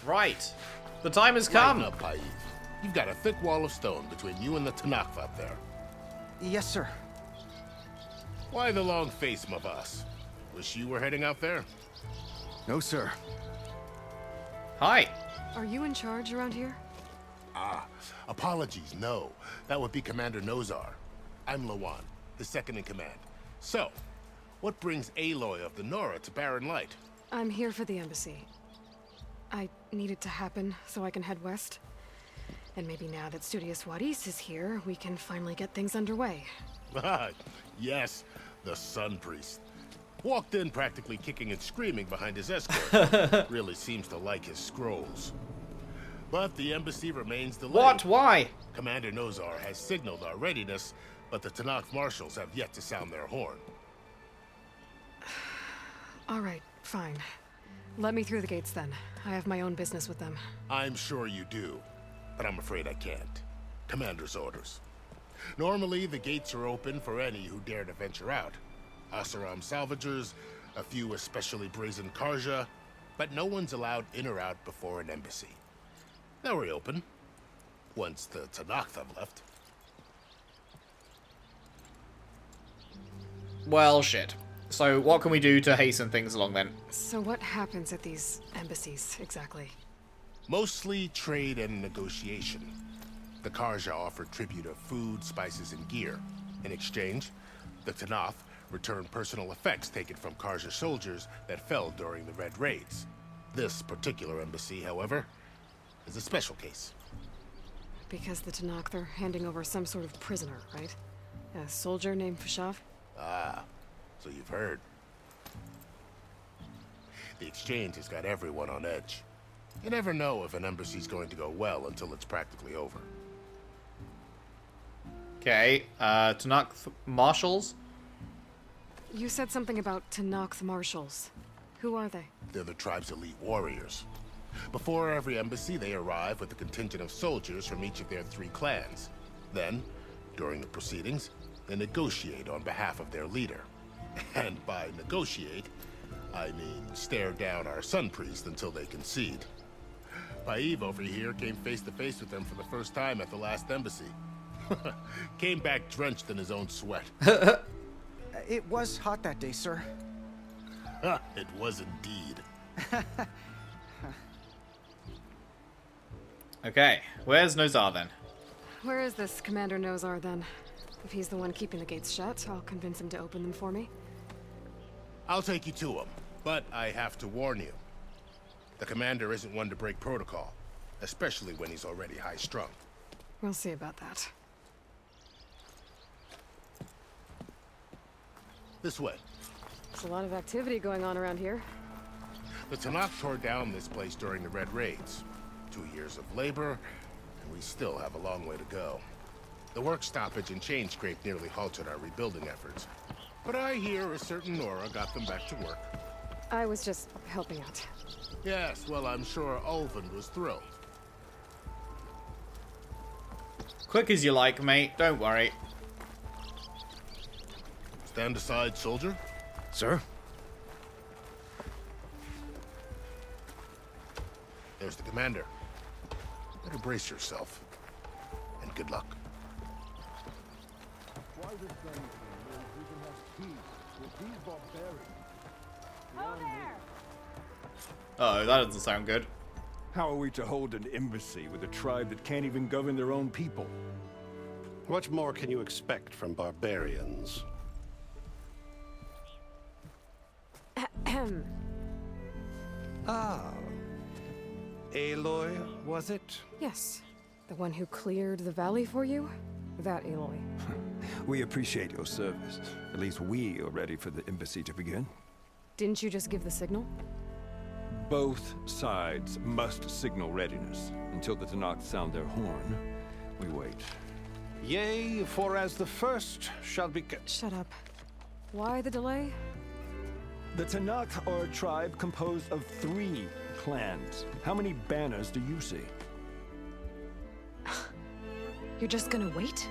Right. The time has come. Lighten up, Paif. You've got a thick wall of stone between you and the Tanakh up there. Yes, sir. Why the long face, my boss? Wish you were heading out there? No, sir. Hi. Are you in charge around here? Apologies, no. That would be Commander Nozar. I'm Lawan, his second in command. So, what brings Aloy of the Nora to Barren Light? I'm here for the embassy. I need it to happen so I can head west. And maybe now that Studious Wadis is here, we can finally get things underway. Yes, the Sun Priest. Walked in practically kicking and screaming behind his escort. Really seems to like his scrolls. But the embassy remains delayed. What? Why? Commander Nozar has signaled our readiness, but the Tanakh marshals have yet to sound their horn. All right, fine. Let me through the gates then. I have my own business with them. I'm sure you do, but I'm afraid I can't. Commander's orders. Normally, the gates are open for any who dare to venture out. Asaram salvagers, a few especially brazen Karja, but no one's allowed in or out before an embassy. They'll reopen, once the Tanakh have left. Well, shit. So, what can we do to hasten things along then? So what happens at these embassies, exactly? Mostly trade and negotiation. The Karja offer tribute of food, spices, and gear. In exchange, the Tanakh return personal effects taken from Karja soldiers that fell during the Red Raids. This particular embassy, however, is a special case. Because the Tanakh, they're handing over some sort of prisoner, right? A soldier named Fashav? Ah, so you've heard. The exchange has got everyone on edge. You never know if an embassy's going to go well until it's practically over. Okay, Tanakh marshals? You said something about Tanakh marshals. Who are they? They're the tribe's elite warriors. Before every embassy, they arrive with a contingent of soldiers from each of their 3 clans. Then, during the proceedings, they negotiate on behalf of their leader. And by negotiate, I mean stare down our Sun Priest until they concede. Paif over here came face to face with them for the first time at the last embassy. Came back drenched in his own sweat. It was hot that day, sir. It was indeed. Okay, where's Nozar then? Where is this Commander Nozar then? If he's the one keeping the gates shut, I'll convince him to open them for me. I'll take you to him, but I have to warn you. The commander isn't one to break protocol, especially when he's already high-strung. We'll see about that. This way. There's a lot of activity going on around here. The Tanakh tore down this place during the Red Raids. 2 years of labor, and we still have a long way to go. The work stoppage and chain scrape nearly halted our rebuilding efforts. But I hear a certain Nora got them back to work. I was just helping out. Yes, well, I'm sure Ulven was thrilled. Quick as you like, mate. Don't worry. Stand aside, soldier. Sir? There's the commander. Better brace yourself. And good luck. Uh-oh, that doesn't sound good. How are we to hold an embassy with a tribe that can't even govern their own people? What more can you expect from barbarians? Ah. Aloy, was it? Yes. The one who cleared the valley for you? That Aloy. We appreciate your service. At least we are ready for the embassy to begin. Didn't you just give the signal? Both sides must signal readiness. Until the Tanakh sound their horn, we wait. Yea, for as the first shall be... Shut up. Why the delay? The Tanakh are a tribe composed of 3 clans. How many banners do you see? You're just gonna wait?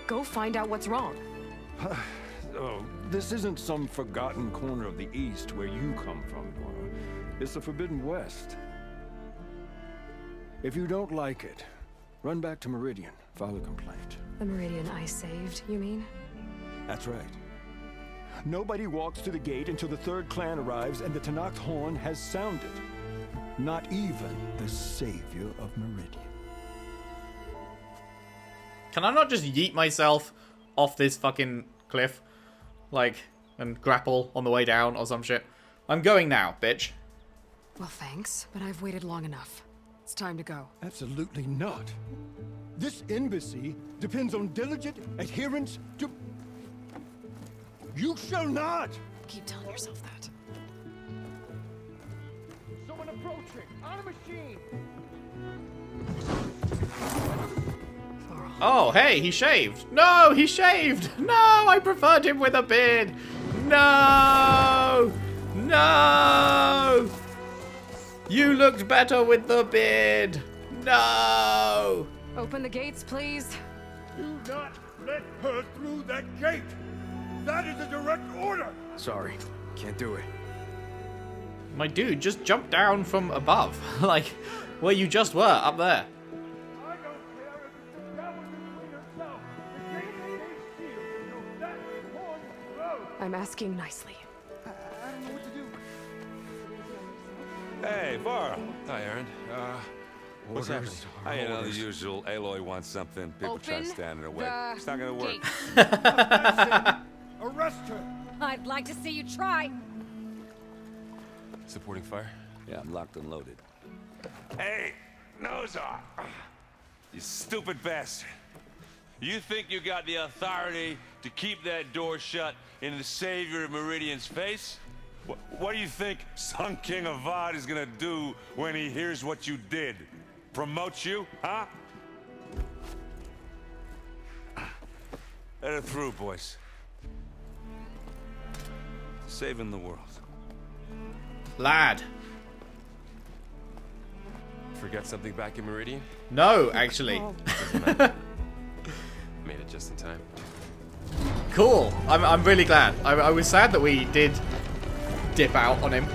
Go find out what's wrong. Oh, this isn't some forgotten corner of the East where you come from, Nora. It's the Forbidden West. If you don't like it, run back to Meridian, file a complaint. The Meridian I saved, you mean? That's right. Nobody walks to the gate until the third clan arrives and the Tanakh horn has sounded. Not even the savior of Meridian. Can I not just yeet myself off this fucking cliff? Like, and grapple on the way down or some shit? I'm going now, bitch. Well, thanks, but I've waited long enough. It's time to go. Absolutely not. This embassy depends on diligent adherence to... You shall not! Keep telling yourself that. Someone approaching! On a machine! Varl. Oh, hey, he shaved. No, he shaved. No, I preferred him with a beard. No! No! You looked better with the beard. No! Open the gates, please. Do not let her through that gate! That is a direct order! Sorry, can't do it. My dude, just jump down from above. Like, where you just were, up there. I don't care if you establish between yourself. The gate is a shield, so that horn road. I'm asking nicely. I don't know what to do. Hey, Varl. Hi, Aaron. What's happening? I know the usual. Aloy wants something. People try to Open stand in her way. the It's not gonna work. gate. Arrest her! I'd like to see you try. Supporting fire? Yeah, I'm locked and loaded. Hey, Nozar! You stupid bastard. You think you got the authority to keep that door shut in the savior of Meridian's face? What do you think Sun King Avad is gonna do when he hears what you did? Promote you, huh? Let her through, boys. Saving the world. Lad. Forget something back in Meridian? No, actually. Made it just in time. Cool. I'm really glad. I was sad that we did dip out on him.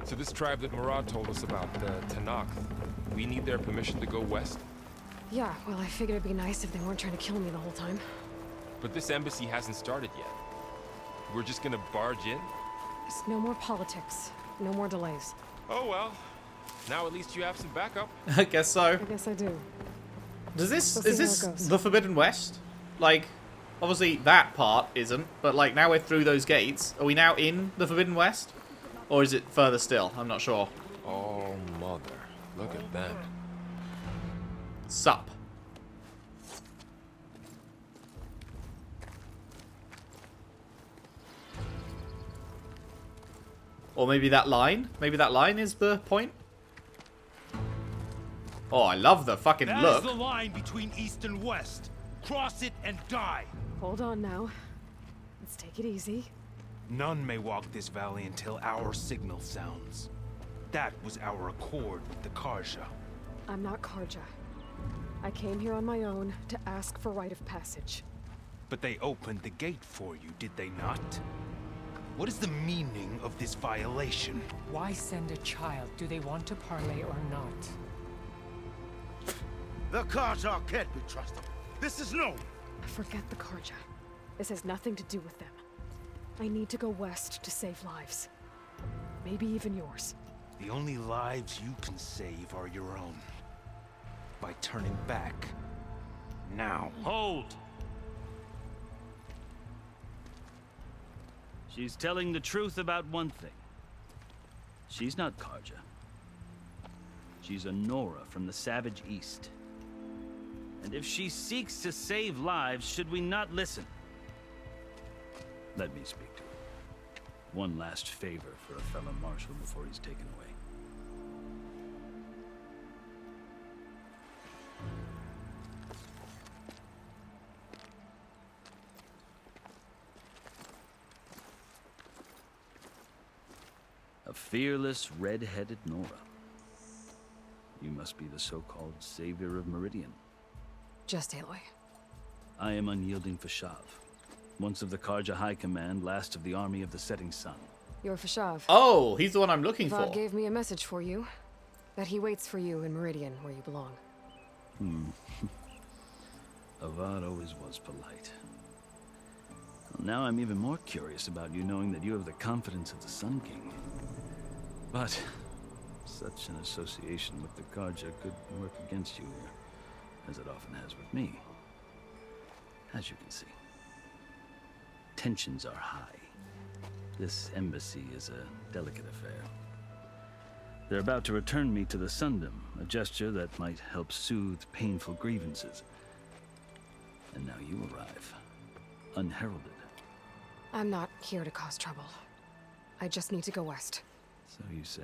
So this tribe that Murad told us about, the Tanakh, we need their permission to go west? Yeah, well, I figured it'd be nice if they weren't trying to kill me the whole time. But this embassy hasn't started yet. We're just gonna barge in? Just no more politics. No more delays. Oh well. Now at least you have some backup. I guess so. I guess I do. Does this We'll see is how this it goes. the Forbidden West? Like, obviously that part isn't, but like now we're through those gates. Are we now in the Forbidden West? Or is it further still? I'm not sure. Oh, mother. Look at them. Sup. Or maybe that line? Maybe that line is the point? Oh, I love the fucking That look. is the line between east and west. Cross it and die. Hold on now. Let's take it easy. None may walk this valley until our signal sounds. That was our accord with the Karja. I'm not Karja. I came here on my own to ask for rite of passage. But they opened the gate for you, did they not? What is the meaning of this violation? Why send a child? Do they want to parley or not? The Karja can't be trusted. This is known. Forget the Karja. This has nothing to do with them. I need to go west to save lives. Maybe even yours. The only lives you can save are your own. By turning back. Now. Hold! She's telling the truth about one thing. She's not Karja. She's a Nora from the Savage East. And if she seeks to save lives, should we not listen? Let me speak to her. One last favor for a fellow marshal before he's taken away. A fearless, red-headed Nora. You must be the so-called savior of Meridian. Just Aloy. I am unyielding Fashav, once of the Karja High Command, last of the army of the Setting Sun. You're Fashav. Oh, he's the one I'm looking Vod for. gave me a message for you. That he waits for you in Meridian, where you belong. Avad always was polite. Well, now I'm even more curious about you knowing that you have the confidence of the Sun King. But such an association with the Karja could work against you, as it often has with me. As you can see, tensions are high. This embassy is a delicate affair. They're about to return me to the Sundom, a gesture that might help soothe painful grievances. And now you arrive, unheralded. I'm not here to cause trouble. I just need to go west. So you say.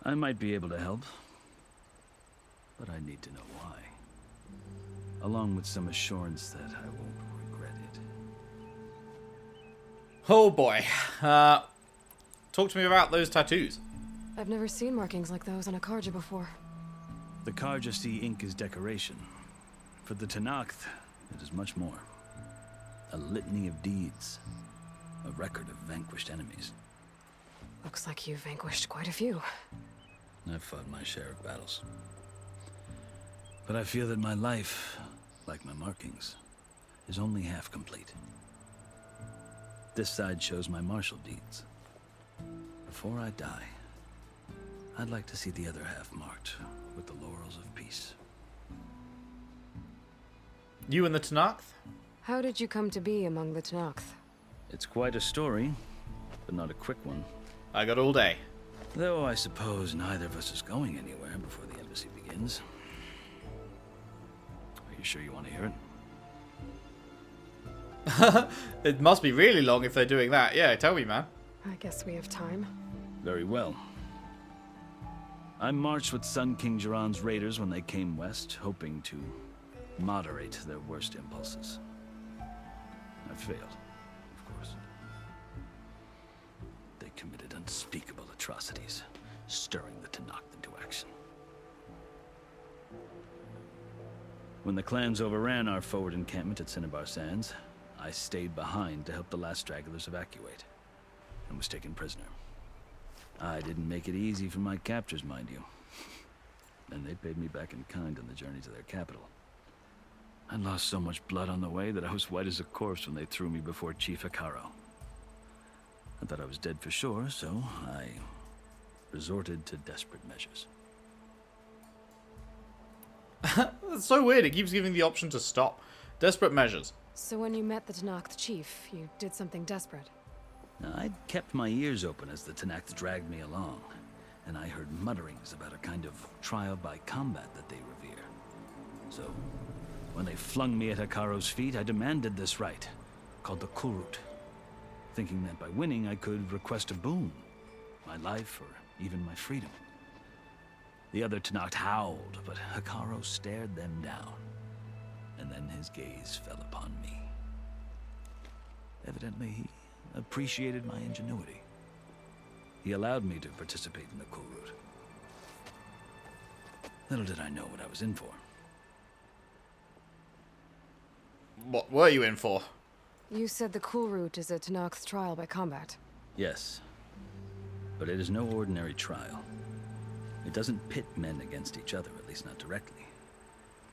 I might be able to help, but I need to know why. Along with some assurance that I won't regret it. Oh boy. Talk to me about those tattoos. I've never seen markings like those on a Karja before. The Karja see ink as decoration. For the Tenakth, it is much more. A litany of deeds. A record of vanquished enemies. Looks like you've vanquished quite a few. I've fought my share of battles. But I feel that my life, like my markings, is only half complete. This side shows my martial deeds. Before I die, I'd like to see the other half marked with the laurels of peace. You and the Tenakth? How did you come to be among the Tenakth? It's quite a story, but not a quick one. I got all day. Though I suppose neither of us is going anywhere before the embassy begins. Are you sure you want to hear it? It must be really long if they're doing that. Yeah, tell me, man. I guess we have time. Very well. I marched with Sun King Jiran's raiders when they came west, hoping to moderate their worst impulses. I failed, of course. They committed unspeakable atrocities, stirring the Tenakth into action. When the clans overran our forward encampment at Cinnabar Sands, I stayed behind to help the last stragglers evacuate, and was taken prisoner. I didn't make it easy for my captors, mind you. And they paid me back in kind on the journey to their capital. I lost so much blood on the way that I was white as a corpse when they threw me before Chief Hikaro. I thought I was dead for sure, so I resorted to desperate measures. That's so weird. It keeps giving the option to stop. Desperate measures. So when you met the Tenakth chief, you did something desperate? Now, I'd kept my ears open as the Tenakth dragged me along, and I heard mutterings about a kind of trial by combat that they revere. So, when they flung me at Hikaro's feet, I demanded this right, called the Kulrut, thinking that by winning I could request a boon, my life or even my freedom. The other Tenakth howled, but Hikaro stared them down, and then his gaze fell upon me. Evidently, he appreciated my ingenuity. He allowed me to participate in the Kulrut. Little did I know what I was in for. What were you in for? You said the Kulrut is a Tenakth trial by combat. Yes, but it is no ordinary trial. It doesn't pit men against each other, at least not directly.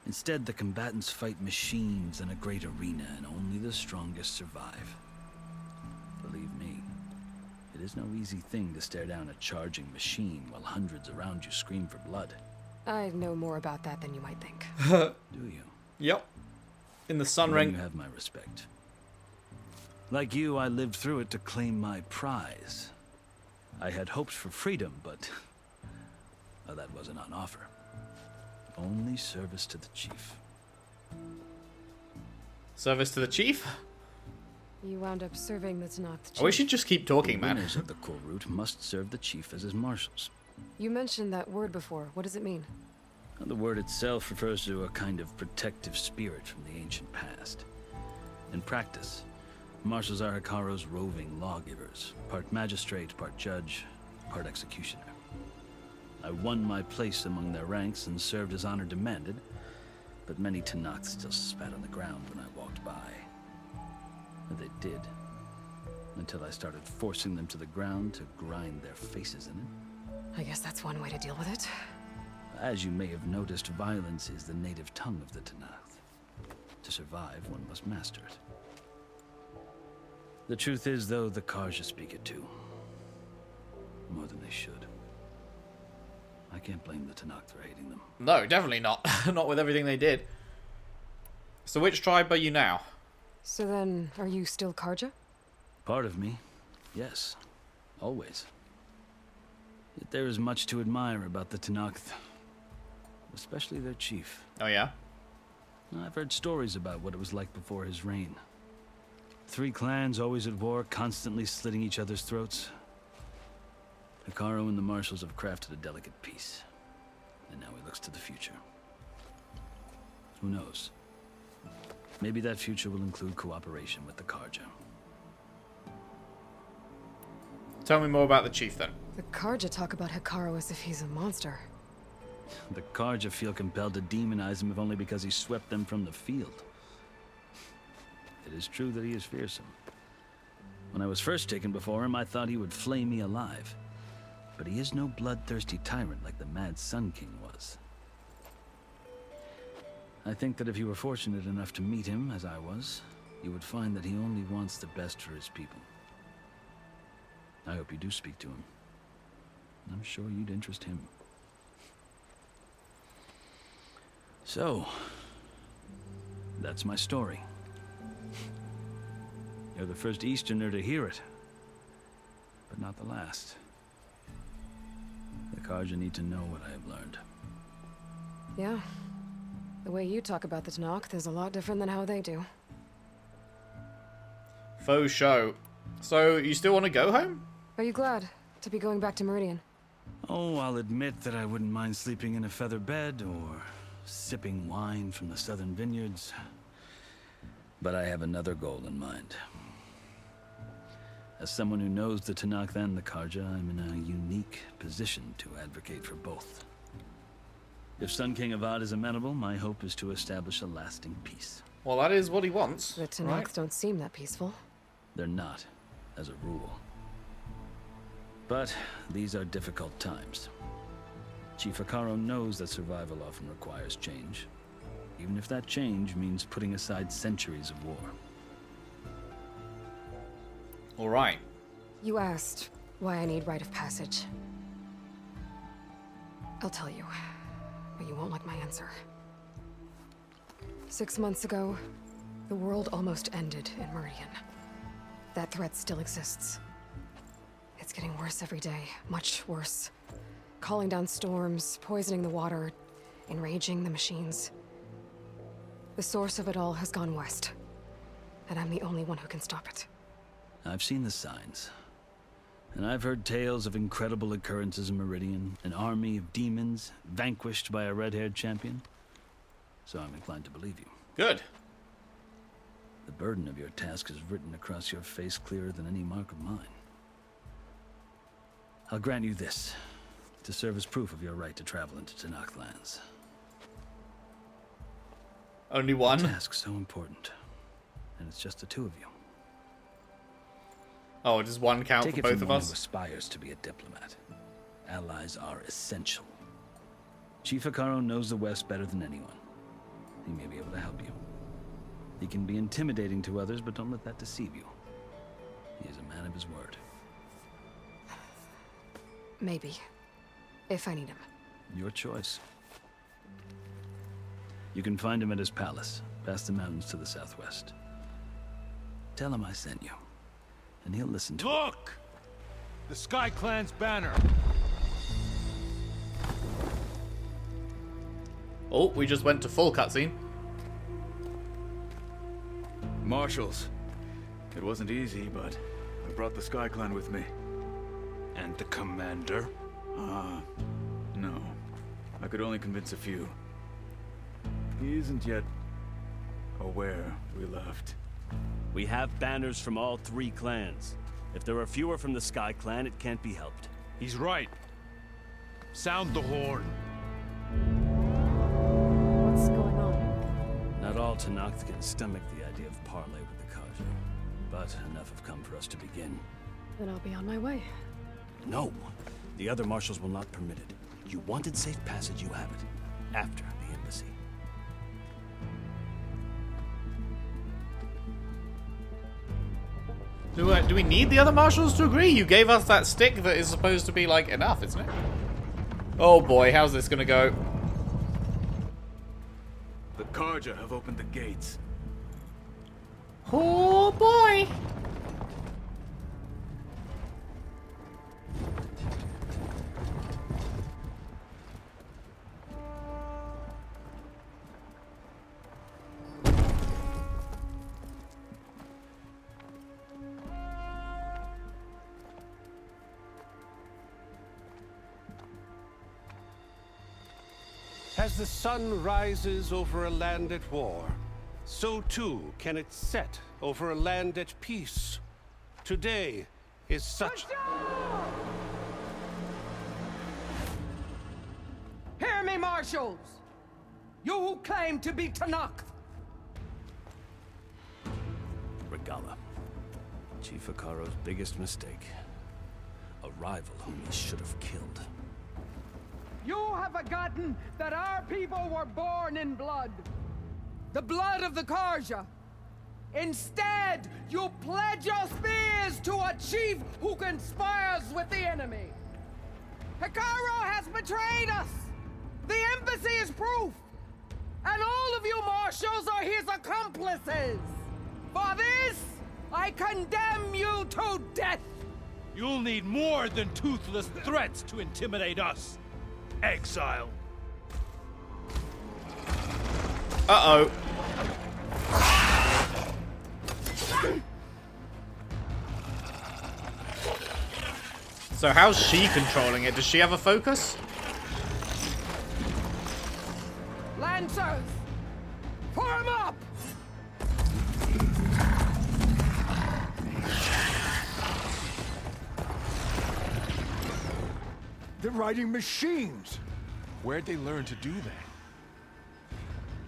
Instead, the combatants fight machines in a great arena, and only the strongest survive. Believe me, it is no easy thing to stare down a charging machine while hundreds around you scream for blood. I know more about that than you might think. Do you? Yep. In the Sun Then Ring. you have my respect. Like you, I lived through it to claim my prize. I had hoped for freedom, but well, that wasn't on offer. Only service to the chief. Service to the chief? You wound up serving the Tenakth chief. I wish you'd just keep talking, The man. winners of the Kulrut must serve the chief as his marshals. You mentioned that word before. What does it mean? The word itself refers to a kind of protective spirit from the ancient past. In practice, marshals are Hikaro's roving lawgivers, part magistrate, part judge, part executioner. I won my place among their ranks and served as honor demanded, but many Tenakth still spat on the ground when I walked by. And they did. until I started forcing them to the ground to grind their faces in it. I guess that's one way to deal with it. As you may have noticed, violence is the native tongue of the Tanath. To survive, one must master it. The truth is, though, the Karja speak it too. More than they should. I can't blame the Tanakh for hating them. No, definitely not. Not with everything they did. So which tribe are you now? So then, are you still Karja? Part of me, yes. Always. Yet there is much to admire about the Tanakh. Especially their chief. Oh yeah? I've heard stories about what it was like before his reign. 3 clans always at war, constantly slitting each other's throats. Hekarro and the marshals have crafted a delicate peace. And now he looks to the future. Who knows? Maybe that future will include cooperation with the Karja. Tell me more about the chief then. The Karja talk about Hekarro as if he's a monster. The Karja feel compelled to demonize him if only because he swept them from the field. It is true that he is fearsome. When I was first taken before him, I thought he would flay me alive. But he is no bloodthirsty tyrant like the Mad Sun King was. I think that if you were fortunate enough to meet him, as I was, you would find that he only wants the best for his people. I hope you do speak to him. I'm sure you'd interest him. So, that's my story. You're the first Easterner to hear it, but not the last. The Karja need to know what I have learned. Yeah. The way you talk about the Tanakh is a lot different than how they do. Faux show. So, you still want to go home? Are you glad to be going back to Meridian? Oh, I'll admit that I wouldn't mind sleeping in a feather bed or sipping wine from the southern vineyards. But I have another goal in mind. As someone who knows the Tanakh and the Karja, I'm in a unique position to advocate for both. If Sun King Avad is amenable, my hope is to establish a lasting peace. Well, that is what he wants. The Tanakh right? don't seem that peaceful. They're not, as a rule. But these are difficult times. Chief Hekarro knows that survival often requires change, even if that change means putting aside centuries of war. All right. You asked why I need rite of passage. I'll tell you, but you won't like my answer. 6 months ago, the world almost ended in Meridian. That threat still exists. It's getting worse every day, much worse. Calling down storms, poisoning the water, enraging the machines. The source of it all has gone west, and I'm the only one who can stop it. I've seen the signs. And I've heard tales of incredible occurrences in Meridian, an army of demons vanquished by a red-haired champion. So I'm inclined to believe you. Good. The burden of your task is written across your face clearer than any mark of mine. I'll grant you this, to serve as proof of your right to travel into Tanakh lands. Only one? The task's so important, and it's just the 2 of you. Oh, does one count Take for it both from of one us? who aspires to be a diplomat. Allies are essential. Chief Hekarro knows the West better than anyone. He may be able to help you. He can be intimidating to others, but don't let that deceive you. He is a man of his word. Maybe. If I need him. Your choice. You can find him at his palace, past the mountains to the southwest. Tell him I sent you, and he'll listen to it. Look! The Sky Clan's banner. Oh, we just went to full cutscene. Marshals. It wasn't easy, but I brought the Sky Clan with me. And the commander? No. I could only convince a few. He isn't yet aware we left. We have banners from all 3 clans. If there are fewer from the Sky Clan, it can't be helped. He's right. Sound the horn. What's going on? Not all Tanakh can stomach the idea of parley with the Karja, but enough have come for us to begin. Then I'll be on my way. No, the other marshals will not permit it. You wanted safe passage, you have it. After the embassy. Do we need the other marshals to agree? You gave us that stick that is supposed to be, like, enough, isn't it? Oh boy, how's this gonna go? The Karja have opened the gates. Oh boy! As the sun rises over a land at war, so too can it set over a land at peace. Today is such... Hear me, marshals! You who claim to be Tanakh! Regala. Chief Akaro's biggest mistake. A rival whom he should have killed. You have forgotten that our people were born in blood. The blood of the Karja. Instead, you pledge your spears to a chief who conspires with the enemy. Hikaru has betrayed us. The embassy is proof. And all of you marshals are his accomplices. For this, I condemn you to death. You'll need more than toothless threats to intimidate us. Exile. Uh-oh. So how's she controlling it? Does she have a focus? Lancers, form up! They're riding machines. Where'd they learn to do that?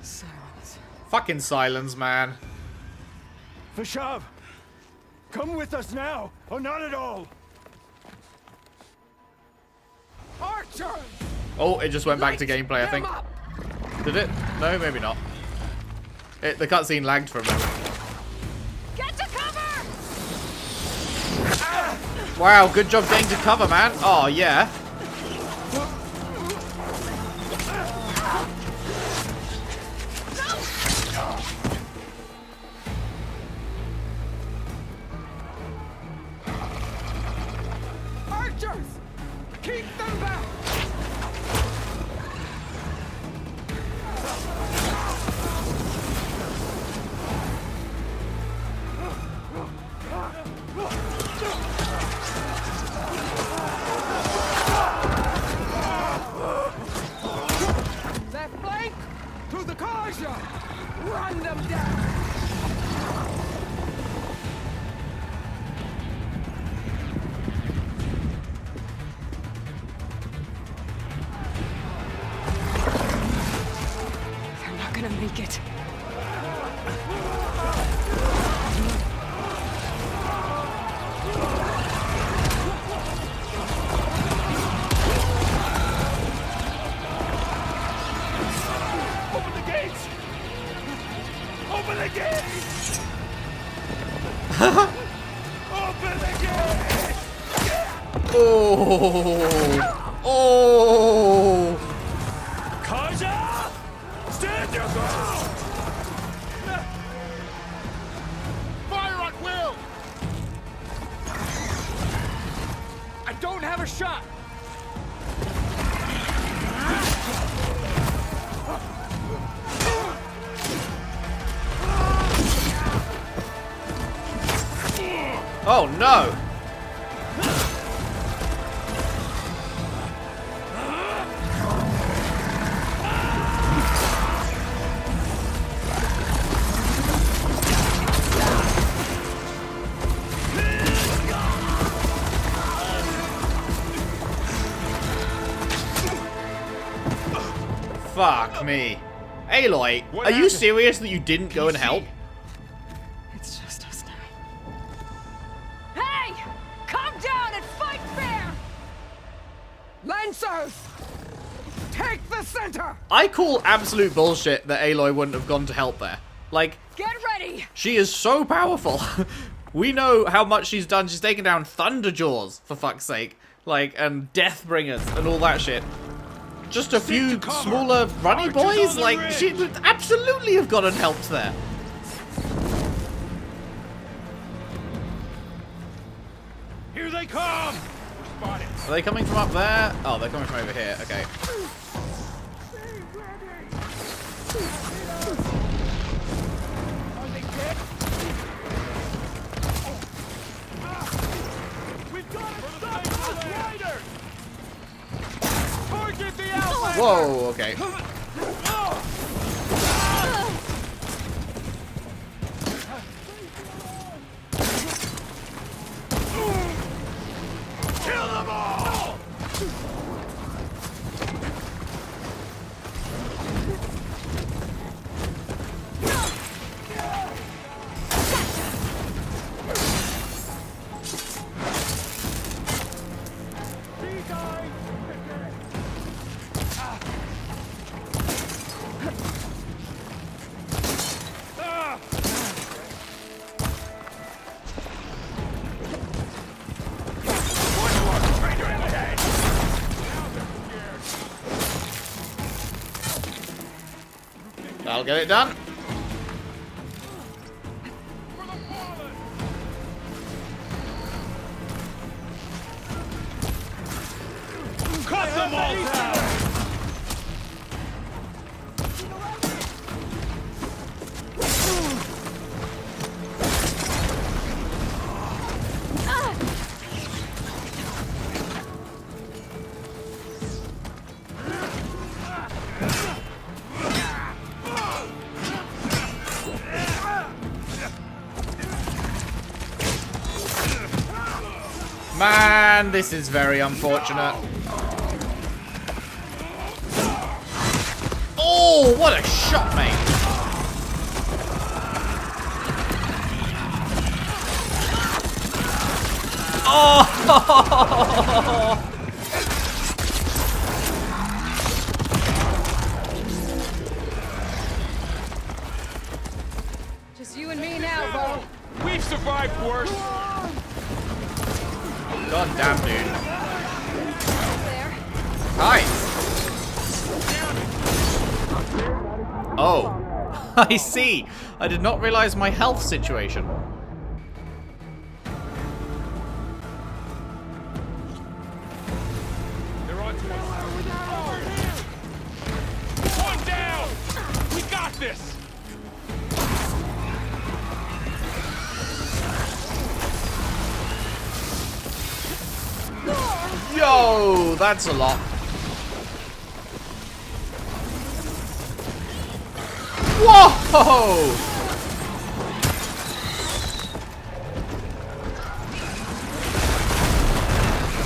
Silence. Fucking silence, man. Fashav, come with us now, or not at all. Archers! Oh, it just went back to gameplay, I think. Did it? No, maybe not. The cutscene lagged for a moment. Get to cover! Wow, good job getting to cover, man. Oh, yeah. Archers! Keep them back! Left flank! To the Karja! Run them down! They're not gonna make it. Open the gates! Open the gates! Open the gates! Oh! Oh! Karja! Stand your ground! Fire at will! I don't have a shot! Oh no! Fuck me. Aloy, are you serious that you didn't go and help? It's just us now. Lancers! Take the center! I call absolute bullshit that Aloy wouldn't have gone to help there. Like, get ready! She is so powerful. We know how much she's done. She's taken down Thunderjaws, for fuck's sake. Like, and Deathbringers and all that shit. Just a few smaller runny boys? Like, she would absolutely have gone and helped there. Here they come! Are they coming from up there? Oh, they're coming from over here. Okay. Are they dead? We've got to stop those riders! Target the outlander! Whoa, okay. Kill them all! That'll get it done. Cut them all down! Man, this is very unfortunate. Oh, what a shot, mate. Oh! Just you and me now, Bo. We've survived worse. God damn, dude. There. Hi. Oh, I see. I did not realize my health situation. They're on to us. One down! We got this! Yo, that's a lot. Whoa!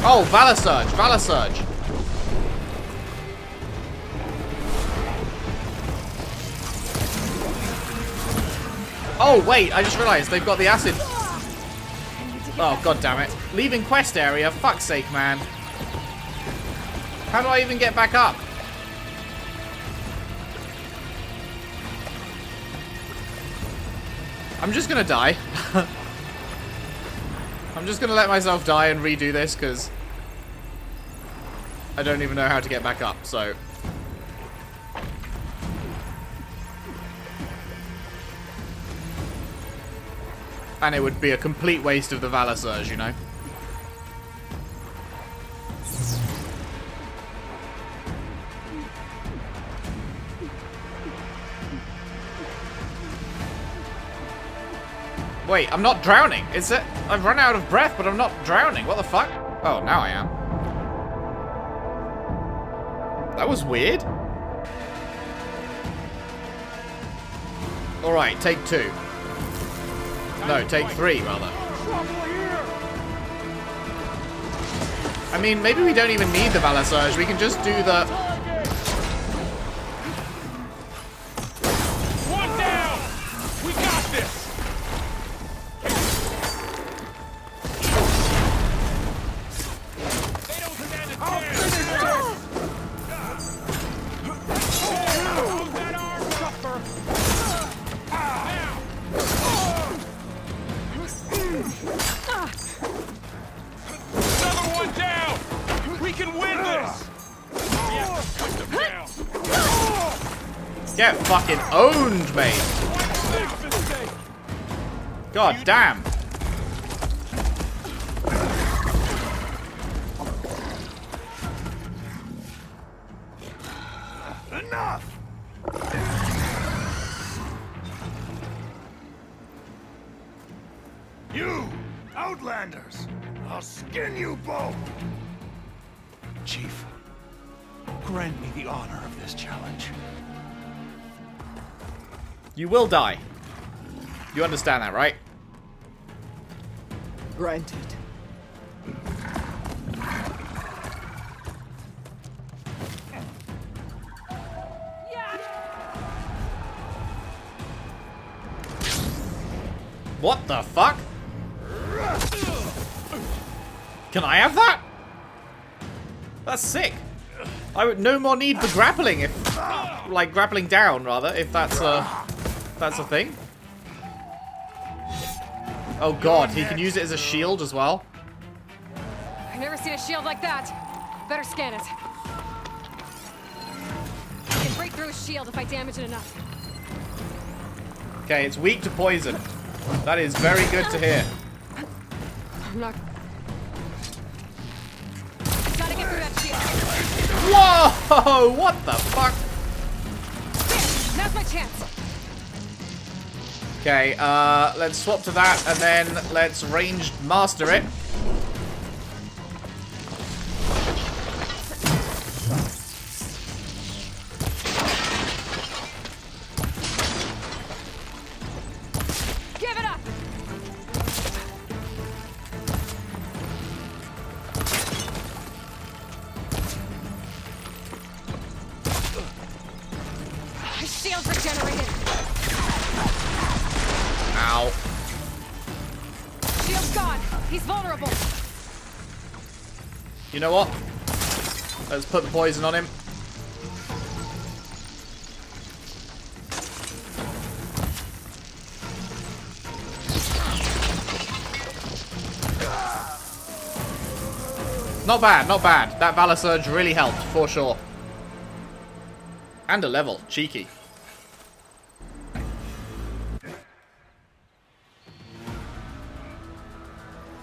Oh, Valor Surge, Valor Surge. Oh, wait, I just realized they've got the acid. Oh, god damn it. Leaving quest area, fuck's sake, man. How do I even get back up? I'm just gonna die. I'm just gonna let myself die and redo this, because I don't even know how to get back up, so... And it would be a complete waste of the Valor Surge, you know? Wait, I'm not drowning. Is it? I've run out of breath, but I'm not drowning. What the fuck? Oh, now I am. That was weird. Alright, take 2. No, take 3, rather. I mean, maybe we don't even need the Valor Surge. We can just do the... One down! We got this! They don't stand a chance! Get fucking owned, mate. God damn. Enough! You, Outlanders! I'll skin you both! Chief, grant me the honor of this challenge. You will die. You understand that, right? Granted. What the fuck? Can I have that? That's sick. I would no more need for grappling if, like grappling down rather, if that's a thing. Oh god, he can use it as a shield as well. I've never seen a shield like that. Better scan it. I can break through a shield if I damage it enough. Okay, it's weak to poison. That is very good to hear. I'm not. Gotta get through that shield. Whoa! What the fuck? Here, now's my chance. Okay, let's swap to that and then let's ranged master it. Give it up. His shield's regenerated. Ow. Shield's gone. He's vulnerable. You know what? Let's put the poison on him. Not bad, not bad. That Valor Surge really helped, for sure. And a level. Cheeky.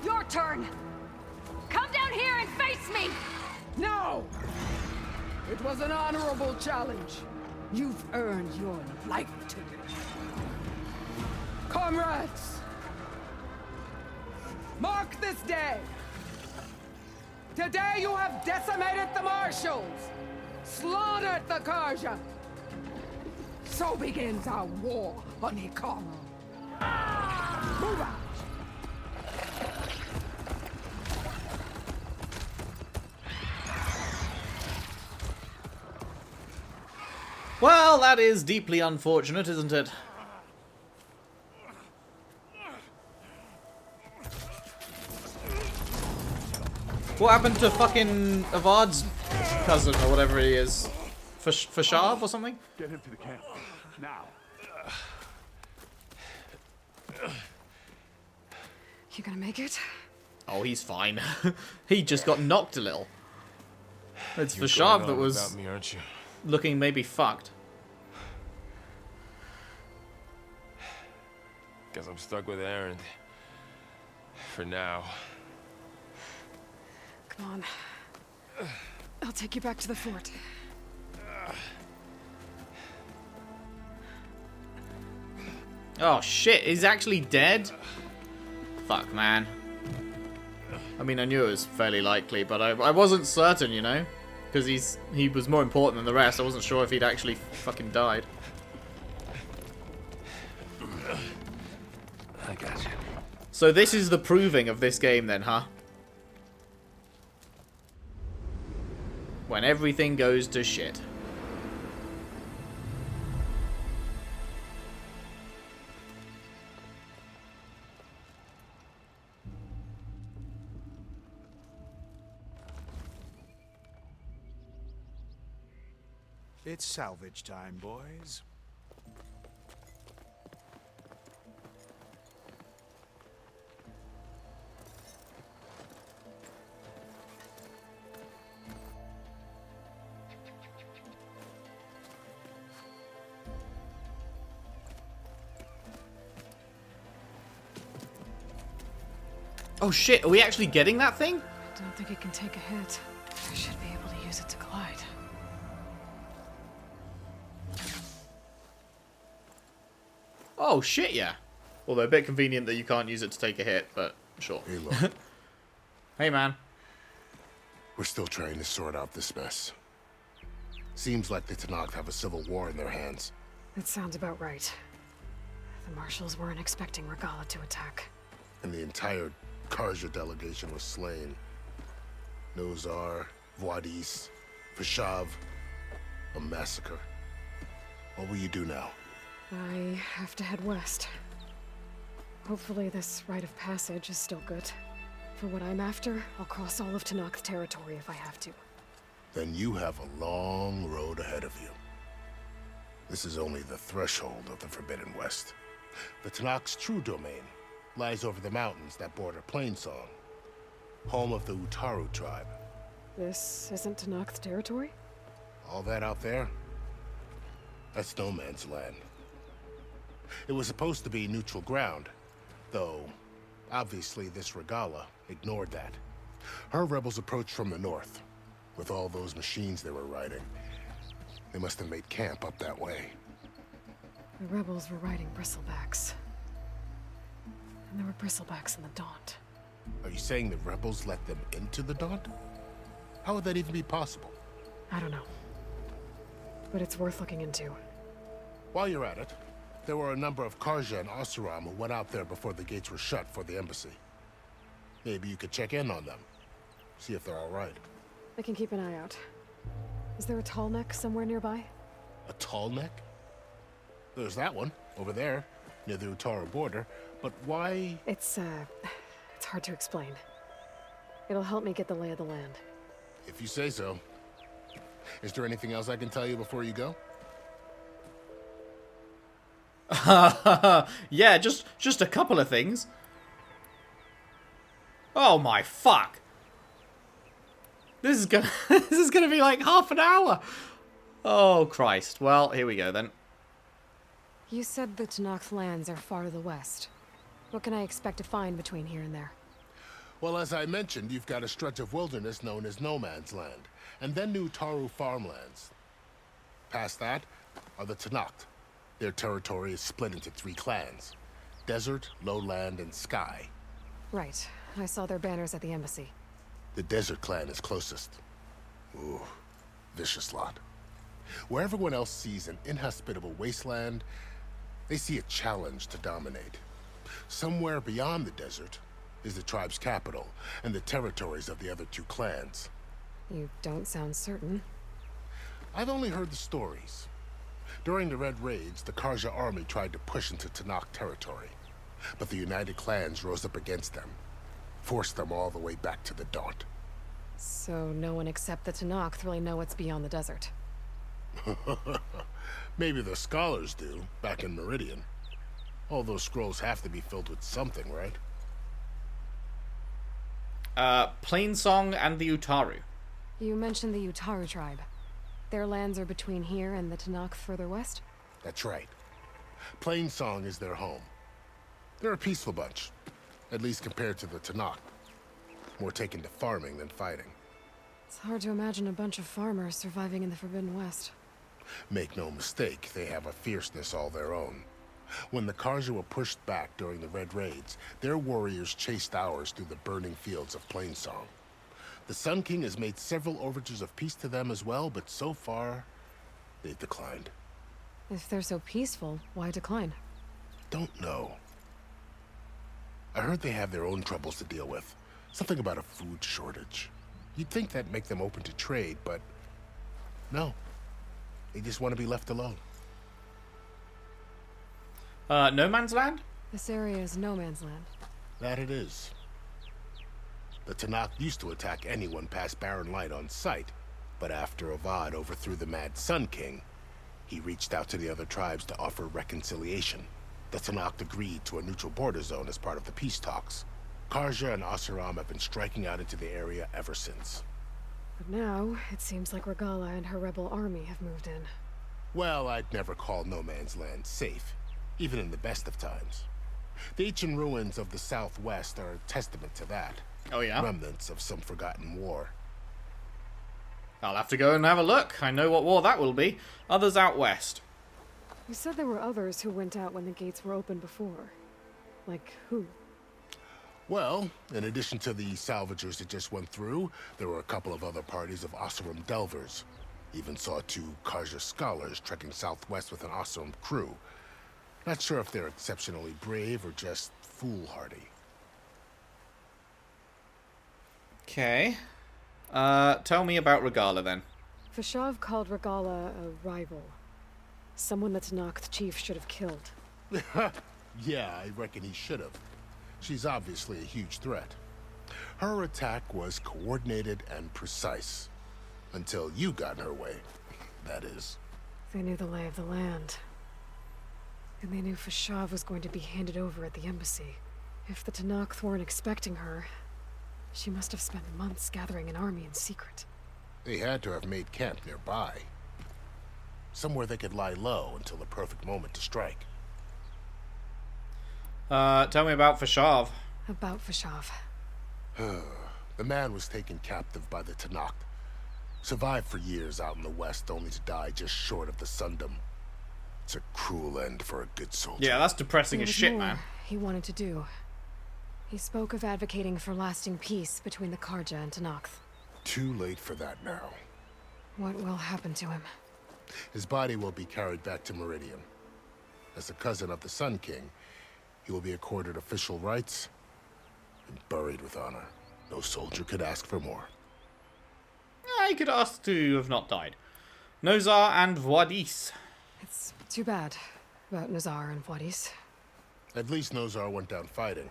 Your turn. Come down here and face me. No! It was an honorable challenge. You've earned your life today. Comrades! Mark this day! Today you have decimated the marshals! Slaughtered the Karja! So begins our war on Hikaru. Move out! Well, that is deeply unfortunate, isn't it? What happened to fucking Avard's cousin or whatever he is? Fashav or something? Get him to the camp. Now. You gonna make it? Oh, he's fine. He just got knocked a little. It's You're Fashav going that on was without me, aren't you? looking maybe fucked. Guess I'm stuck with Aaron. For now. Come on. I'll take you back to the fort. Oh shit, he's actually dead? Fuck, man. I mean, I knew it was fairly likely, but I wasn't certain, you know? Because he was more important than the rest. I wasn't sure if he'd actually fucking died. I got you. So this is the proving of this game then, huh? When everything goes to shit. It's salvage time, boys. Oh shit, are we actually getting that thing? I don't think it can take a hit. I should be able to use it to glide. Oh shit, yeah. Although a bit convenient that you can't use it to take a hit, but sure. Hey, look. Hey, man. We're still trying to sort out this mess. Seems like the Tenakth have a civil war in their hands. That sounds about right. The marshals weren't expecting Regalla to attack. And the entire Karja delegation was slain. Nozar, Voidis, Fashav. A massacre. What will you do now? I have to head west. Hopefully this rite of passage is still good. For what I'm after, I'll cross all of Tenakth territory if I have to. Then you have a long road ahead of you. This is only the threshold of the Forbidden West. The Tenakth's true domain lies over the mountains that border Plainsong, home of the Utaru tribe. This isn't Tenakth territory? All that out there? That's no man's land. It was supposed to be neutral ground, though obviously this Regalla ignored that. Her rebels approached from the north, with all those machines they were riding. They must have made camp up that way. The rebels were riding bristlebacks. And there were bristlebacks in the Daunt. Are you saying the rebels let them into the Daunt? How would that even be possible? I don't know. But it's worth looking into. While you're at it, there were a number of Karja and Oseram who went out there before the gates were shut for the embassy. Maybe you could check in on them. See if they're all right. I can keep an eye out. Is there a tall neck somewhere nearby? A tall neck? There's that one, over there, near the Utaru border. But why? It's hard to explain. It'll help me get the lay of the land. If you say so. Is there anything else I can tell you before you go? Yeah, just a couple of things. Oh my fuck. This is gonna be like half an hour. Oh Christ. Well, here we go then. You said the Tenakth lands are far to the west. What can I expect to find between here and there? Well, as I mentioned, you've got a stretch of wilderness known as No Man's Land, and then the Utaru farmlands. Past that are the Tenakth. Their territory is split into 3 clans: Desert, Lowland, and Sky. Right. I saw their banners at the embassy. The Desert clan is closest. Ooh, vicious lot. Where everyone else sees an inhospitable wasteland, they see a challenge to dominate. Somewhere beyond the desert is the tribe's capital and the territories of the other 2 clans. You don't sound certain. I've only heard the stories. During the Red Raids, the Karja army tried to push into Tenakth territory, but the United Clans rose up against them, forced them all the way back to the Daunt. So no one except the Tenakth really know what's beyond the desert. Maybe the scholars do, back in Meridian. All those scrolls have to be filled with something, right? Plainsong and the Utaru. You mentioned the Utaru tribe. Their lands are between here and the Tenakth further west? That's right. Plainsong is their home. They're a peaceful bunch, at least compared to the Tenakth. More taken to farming than fighting. It's hard to imagine a bunch of farmers surviving in the Forbidden West. Make no mistake, they have a fierceness all their own. When the Karja were pushed back during the Red Raids, their warriors chased ours through the burning fields of Plainsong. The Sun King has made several overtures of peace to them as well, but so far, they've declined. If they're so peaceful, why decline? Don't know. I heard they have their own troubles to deal with. Something about a food shortage. You'd think that'd make them open to trade, but no. They just want to be left alone. No Man's Land? This area is no man's land. That it is. The Tenakth used to attack anyone past Barren Light on sight, but after Avad overthrew the Mad Sun King, he reached out to the other tribes to offer reconciliation. The Tenakth agreed to a neutral border zone as part of the peace talks. Karja and Oseram have been striking out into the area ever since. But now, it seems like Regalla and her rebel army have moved in. Well, I'd never call No Man's Land safe, even in the best of times. The ancient ruins of the southwest are a testament to that. Oh, yeah? Remnants of some forgotten war. I'll have to go and have a look. I know what war that will be. Others out west. You said there were others who went out when the gates were open before. Like who? Well, in addition to the salvagers that just went through, there were a couple of other parties of Oseram delvers. Even saw 2 Karja scholars trekking southwest with an Oseram crew. Not sure if they're exceptionally brave or just foolhardy. Okay. Tell me about Regala then. Fashav called Regala a rival. Someone that Tanakh chief should have killed. Yeah, I reckon he should have. She's obviously a huge threat. Her attack was coordinated and precise. Until you got in her way, that is. They knew the lay of the land. And they knew Fashav was going to be handed over at the embassy. If the Tanakh weren't expecting her, she must have spent months gathering an army in secret. They had to have made camp nearby. Somewhere they could lie low until the perfect moment to strike. Tell me about Fashav. About Fashav. The man was taken captive by the Tanakh. Survived for years out in the west, only to die just short of the Sundom. It's a cruel end for a good soldier. Yeah, that's depressing as shit, more man. He wanted to do. He spoke of advocating for lasting peace between the Karja and Tanakh. Too late for that now. What will happen to him? His body will be carried back to Meridian. As a cousin of the Sun King, he will be accorded official rights and buried with honor. No soldier could ask for more. I could ask to have not died. Nozar and Wadis. It's too bad about Nazar and Wadis. At least Nozar went down fighting.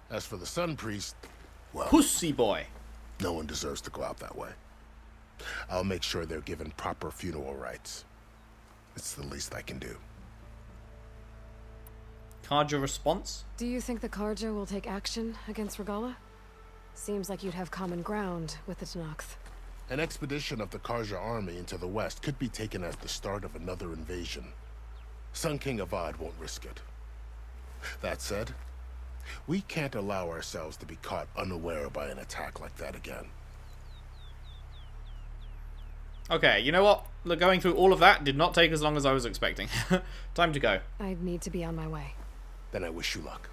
As for the Sun Priest, well... Pussy boy. No one deserves to go out that way. I'll make sure they're given proper funeral rites. It's the least I can do. Karja response? Do you think the Karja will take action against Regala? Seems like you'd have common ground with the Tanakh. An expedition of the Karja army into the west could be taken as the start of another invasion. Sun King Avad won't risk it. That said, we can't allow ourselves to be caught unaware by an attack like that again. Okay, you know what? Look, going through all of that did not take as long as I was expecting. Time to go. I'd need to be on my way. Then I wish you luck.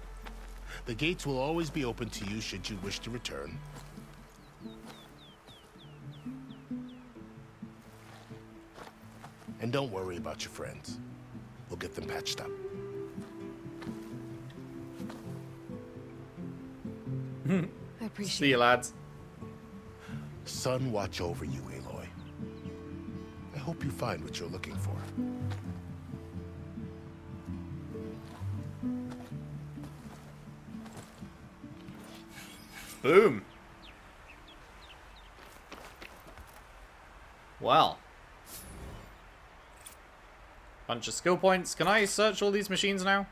The gates will always be open to you should you wish to return. And don't worry about your friends. We'll get them patched up. I appreciate See you, lads. Sun watch over you, Aloy. I hope you find what you're looking for. Boom. Well. Bunch of skill points. Can I search all these machines now?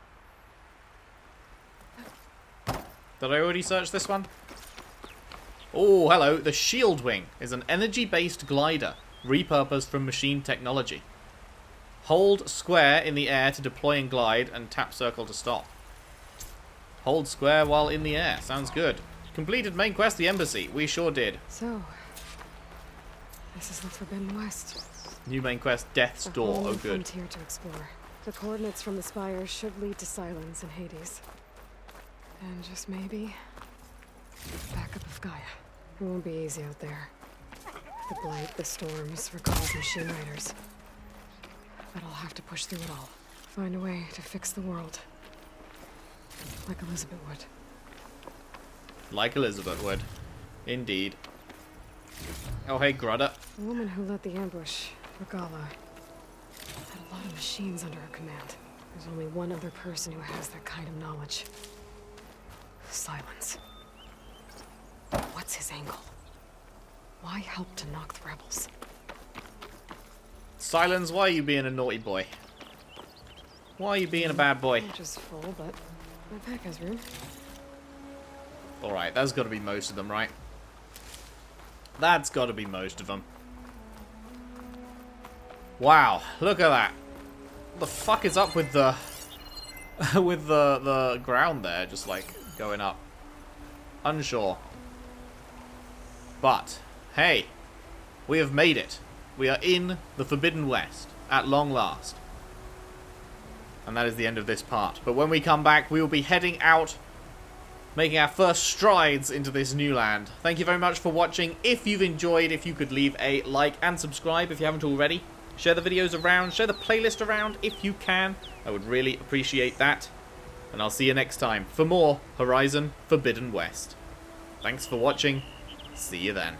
Did I already search this one? Oh, hello. The Shieldwing is an energy-based glider repurposed from machine technology. Hold square in the air to deploy and glide, and tap circle to stop. Hold square while in the air. Sounds good. Completed main quest, the embassy. We sure did. So, this is the Forbidden West. New main quest, Death's Door. Oh, good. Frontier to explore. The coordinates from the spire should lead to Silence and Hades. And just maybe, backup of Gaia. It won't be easy out there. The blight, the storms, recalls machine riders. But I'll have to push through it all. Find a way to fix the world. Like Elizabeth would. Like Elizabeth would. Indeed. Oh, hey, Grudda. The woman who led the ambush, Regala, had a lot of machines under her command. There's only one other person who has that kind of knowledge. Silence. What's his angle? Why help to knock the rebels? Silence, why are you being a naughty boy? Why are you being a bad boy? Which is full, but my pack has room. Alright, that's got to be most of them, right? That's got to be most of them. Wow, look at that. What the fuck is up with the with the ground there, just like going up. Unsure. But, hey, we have made it. We are in the Forbidden West, at long last. And that is the end of this part. But when we come back, we will be heading out, making our first strides into this new land. Thank you very much for watching. If you've enjoyed, if you could leave a like and subscribe if you haven't already. Share the videos around, share the playlist around if you can. I would really appreciate that. And I'll see you next time for more Horizon Forbidden West. Thanks for watching. See you then.